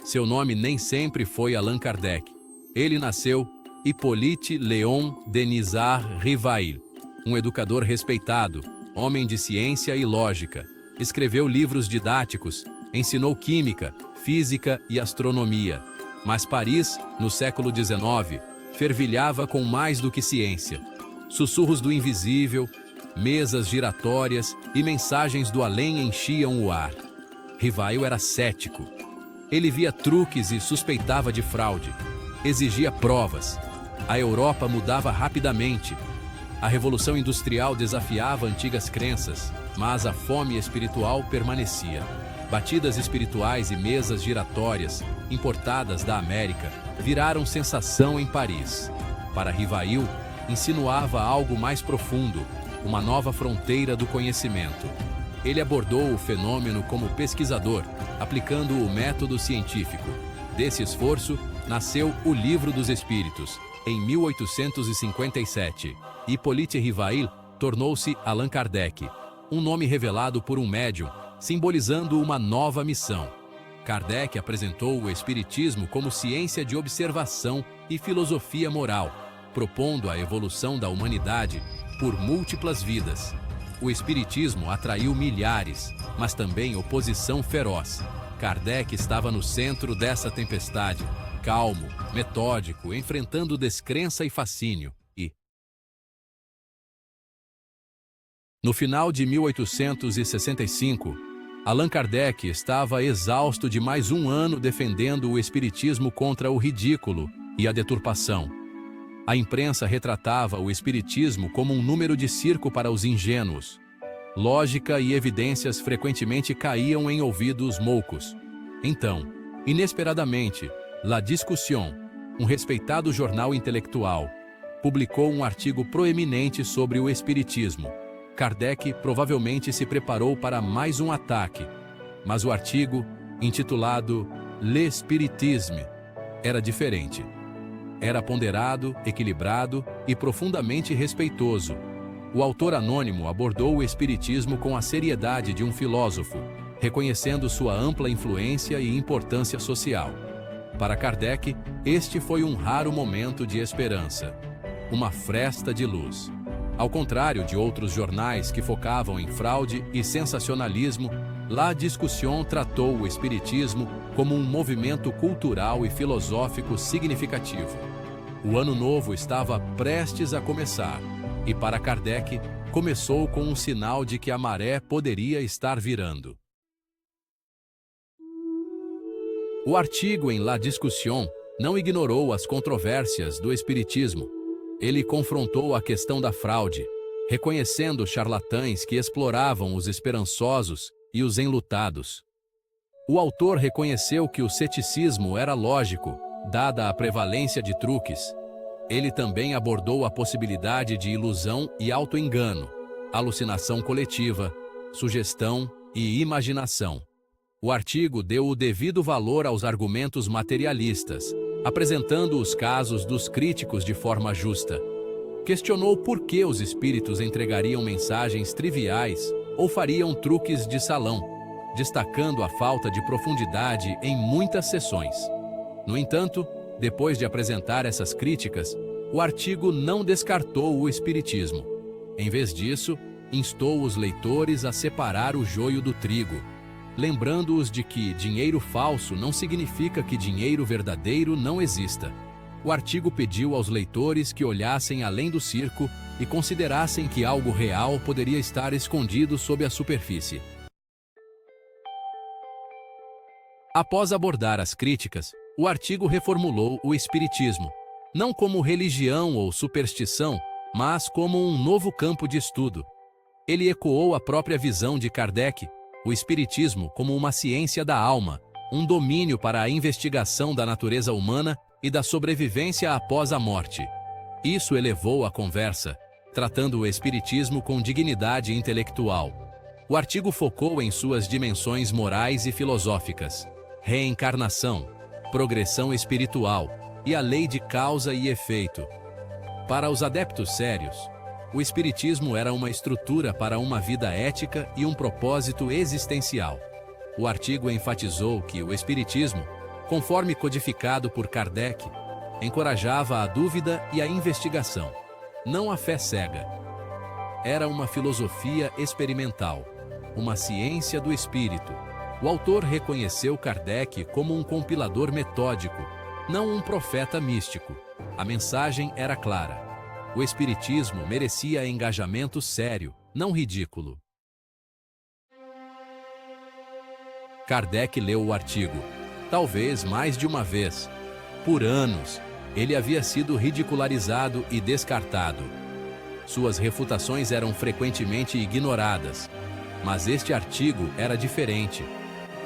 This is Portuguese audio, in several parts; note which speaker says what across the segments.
Speaker 1: Seu nome nem sempre foi Allan Kardec. Ele nasceu Hippolyte Léon Denisard Rivail, um educador respeitado, homem de ciência e lógica. Escreveu livros didáticos, ensinou química, física e astronomia. Mas Paris, no século XIX, fervilhava com mais do que ciência. Sussurros do invisível, mesas giratórias e mensagens do além enchiam o ar. Rivail era cético. Ele via truques e suspeitava de fraude. Exigia provas. A Europa mudava rapidamente. A Revolução Industrial desafiava antigas crenças, mas a fome espiritual permanecia. Batidas espirituais e mesas giratórias, importadas da América, viraram sensação em Paris. Para Rivail, insinuava algo mais profundo, uma nova fronteira do conhecimento. Ele abordou o fenômeno como pesquisador, aplicando o método científico. Desse esforço, nasceu o Livro dos Espíritos, em 1857. Hippolyte Rivail tornou-se Allan Kardec, um nome revelado por um médium, simbolizando uma nova missão. Kardec apresentou o Espiritismo como ciência de observação e filosofia moral, propondo a evolução da humanidade por múltiplas vidas. O Espiritismo atraiu milhares, mas também oposição feroz. Kardec estava no centro dessa tempestade, calmo, metódico, enfrentando descrença e fascínio. No final de 1865, Allan Kardec estava exausto de mais um ano defendendo o Espiritismo contra o ridículo e a deturpação. A imprensa retratava o Espiritismo como um número de circo para os ingênuos. Lógica e evidências frequentemente caíam em ouvidos moucos. Então, inesperadamente, La Discussion, um respeitado jornal intelectual, publicou um artigo proeminente sobre o Espiritismo. Kardec provavelmente se preparou para mais um ataque, mas o artigo, intitulado L'Espiritisme, era diferente. Era ponderado, equilibrado e profundamente respeitoso. O autor anônimo abordou o Espiritismo com a seriedade de um filósofo, reconhecendo sua ampla influência e importância social. Para Kardec, este foi um raro momento de esperança, uma fresta de luz. Ao contrário de outros jornais que focavam em fraude e sensacionalismo, La Discussion tratou o Espiritismo como um movimento cultural e filosófico significativo. O Ano Novo estava prestes a começar, e para Kardec, começou com um sinal de que a maré poderia estar virando. O artigo em La Discussion não ignorou as controvérsias do Espiritismo. Ele confrontou a questão da fraude, reconhecendo charlatães que exploravam os esperançosos e os enlutados. O autor reconheceu que o ceticismo era lógico, dada a prevalência de truques. Ele também abordou a possibilidade de ilusão e auto-engano, alucinação coletiva, sugestão e imaginação. O artigo deu o devido valor aos argumentos materialistas, apresentando os casos dos críticos de forma justa. Questionou por que os espíritos entregariam mensagens triviais ou fariam truques de salão, destacando a falta de profundidade em muitas sessões. No entanto, depois de apresentar essas críticas, o artigo não descartou o espiritismo. Em vez disso, instou os leitores a separar o joio do trigo, lembrando-os de que dinheiro falso não significa que dinheiro verdadeiro não exista. O artigo pediu aos leitores que olhassem além do circo e considerassem que algo real poderia estar escondido sob a superfície. Após abordar as críticas, o artigo reformulou o espiritismo, não como religião ou superstição, mas como um novo campo de estudo. Ele ecoou a própria visão de Kardec, o espiritismo como uma ciência da alma, um domínio para a investigação da natureza humana e da sobrevivência após a morte. Isso elevou a conversa, tratando o espiritismo com dignidade intelectual. O artigo focou em suas dimensões morais e filosóficas: reencarnação, progressão espiritual e a lei de causa e efeito. Para os adeptos sérios, o espiritismo era uma estrutura para uma vida ética e um propósito existencial. O artigo enfatizou que o espiritismo, conforme codificado por Kardec, encorajava a dúvida e a investigação, não a fé cega. Era uma filosofia experimental, uma ciência do espírito. O autor reconheceu Kardec como um compilador metódico, não um profeta místico. A mensagem era clara. O espiritismo merecia engajamento sério, não ridículo. Kardec leu o artigo, talvez mais de uma vez. Por anos, ele havia sido ridicularizado e descartado. Suas refutações eram frequentemente ignoradas. Mas este artigo era diferente.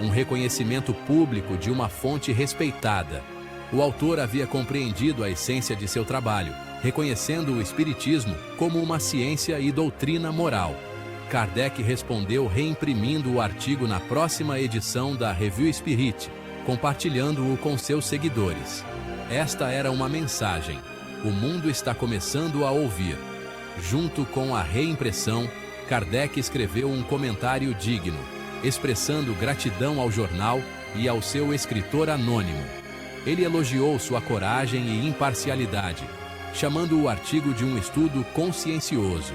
Speaker 1: Um reconhecimento público de uma fonte respeitada. O autor havia compreendido a essência de seu trabalho, reconhecendo o espiritismo como uma ciência e doutrina moral. Kardec respondeu reimprimindo o artigo na próxima edição da Revue Spirit, compartilhando-o com seus seguidores. Esta era uma mensagem. O mundo está começando a ouvir. Junto com a reimpressão, Kardec escreveu um comentário digno, expressando gratidão ao jornal e ao seu escritor anônimo. Ele elogiou sua coragem e imparcialidade, chamando o artigo de um estudo consciencioso.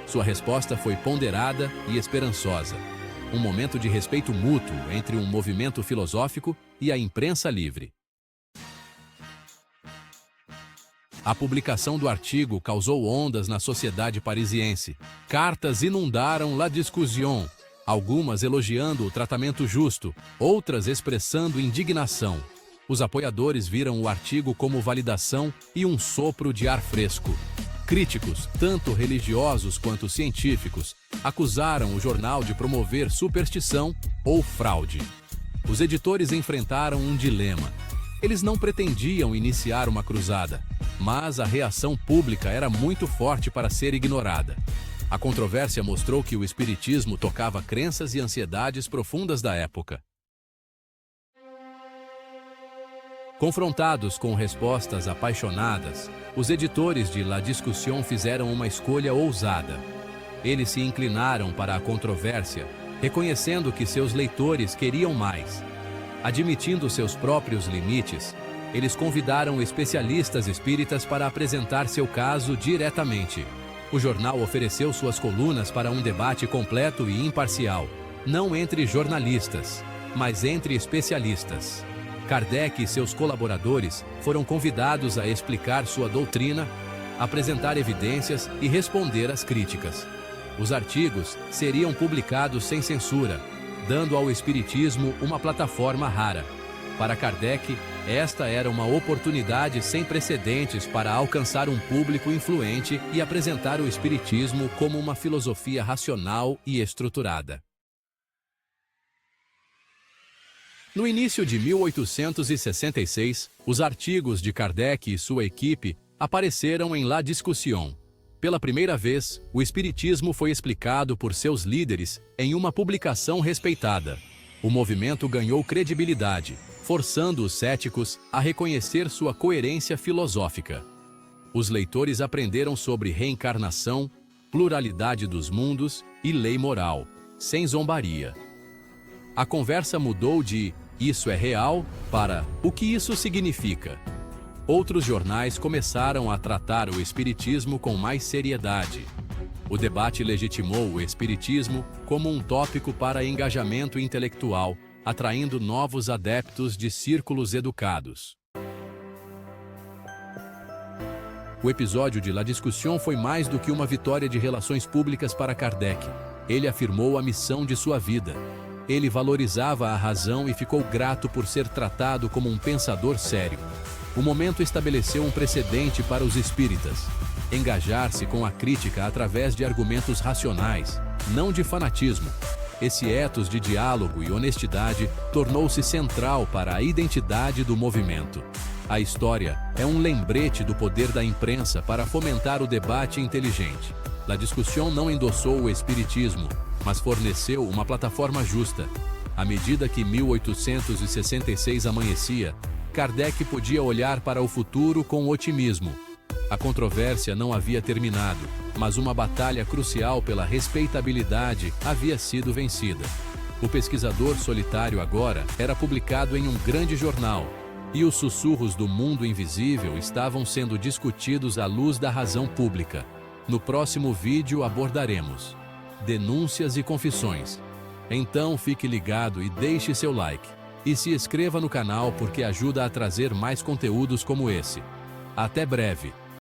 Speaker 1: Sua resposta foi ponderada e esperançosa. Um momento de respeito mútuo entre um movimento filosófico e a imprensa livre. A publicação do artigo causou ondas na sociedade parisiense. Cartas inundaram La Discussion, algumas elogiando o tratamento justo, outras expressando indignação. Os apoiadores viram o artigo como validação e um sopro de ar fresco. Críticos, tanto religiosos quanto científicos, acusaram o jornal de promover superstição ou fraude. Os editores enfrentaram um dilema. Eles não pretendiam iniciar uma cruzada, mas a reação pública era muito forte para ser ignorada. A controvérsia mostrou que o espiritismo tocava crenças e ansiedades profundas da época. Confrontados com respostas apaixonadas, os editores de La Discussion fizeram uma escolha ousada. Eles se inclinaram para a controvérsia, reconhecendo que seus leitores queriam mais. Admitindo seus próprios limites, eles convidaram especialistas espíritas para apresentar seu caso diretamente. O jornal ofereceu suas colunas para um debate completo e imparcial, não entre jornalistas, mas entre especialistas. Kardec e seus colaboradores foram convidados a explicar sua doutrina, apresentar evidências e responder às críticas. Os artigos seriam publicados sem censura, dando ao espiritismo uma plataforma rara. Para Kardec, esta era uma oportunidade sem precedentes para alcançar um público influente e apresentar o espiritismo como uma filosofia racional e estruturada. No início de 1866, os artigos de Kardec e sua equipe apareceram em La Discussion. Pela primeira vez, o espiritismo foi explicado por seus líderes em uma publicação respeitada. O movimento ganhou credibilidade, forçando os céticos a reconhecer sua coerência filosófica. Os leitores aprenderam sobre reencarnação, pluralidade dos mundos e lei moral, sem zombaria. A conversa mudou de "isso é real" para "o que isso significa?". Outros jornais começaram a tratar o espiritismo com mais seriedade. O debate legitimou o espiritismo como um tópico para engajamento intelectual, atraindo novos adeptos de círculos educados. O episódio de La Discussion foi mais do que uma vitória de relações públicas para Kardec. Ele afirmou a missão de sua vida. Ele valorizava a razão e ficou grato por ser tratado como um pensador sério. O momento estabeleceu um precedente para os espíritas. Engajar-se com a crítica através de argumentos racionais, não de fanatismo. Esse ethos de diálogo e honestidade tornou-se central para a identidade do movimento. A história é um lembrete do poder da imprensa para fomentar o debate inteligente. La Discussion não endossou o espiritismo, mas forneceu uma plataforma justa. À medida que 1866 amanhecia, Kardec podia olhar para o futuro com otimismo. A controvérsia não havia terminado, mas uma batalha crucial pela respeitabilidade havia sido vencida. O pesquisador solitário agora era publicado em um grande jornal, e os sussurros do mundo invisível estavam sendo discutidos à luz da razão pública. No próximo vídeo abordaremos denúncias e confissões. Então fique ligado e deixe seu like. E se inscreva no canal porque ajuda a trazer mais conteúdos como esse. Até breve!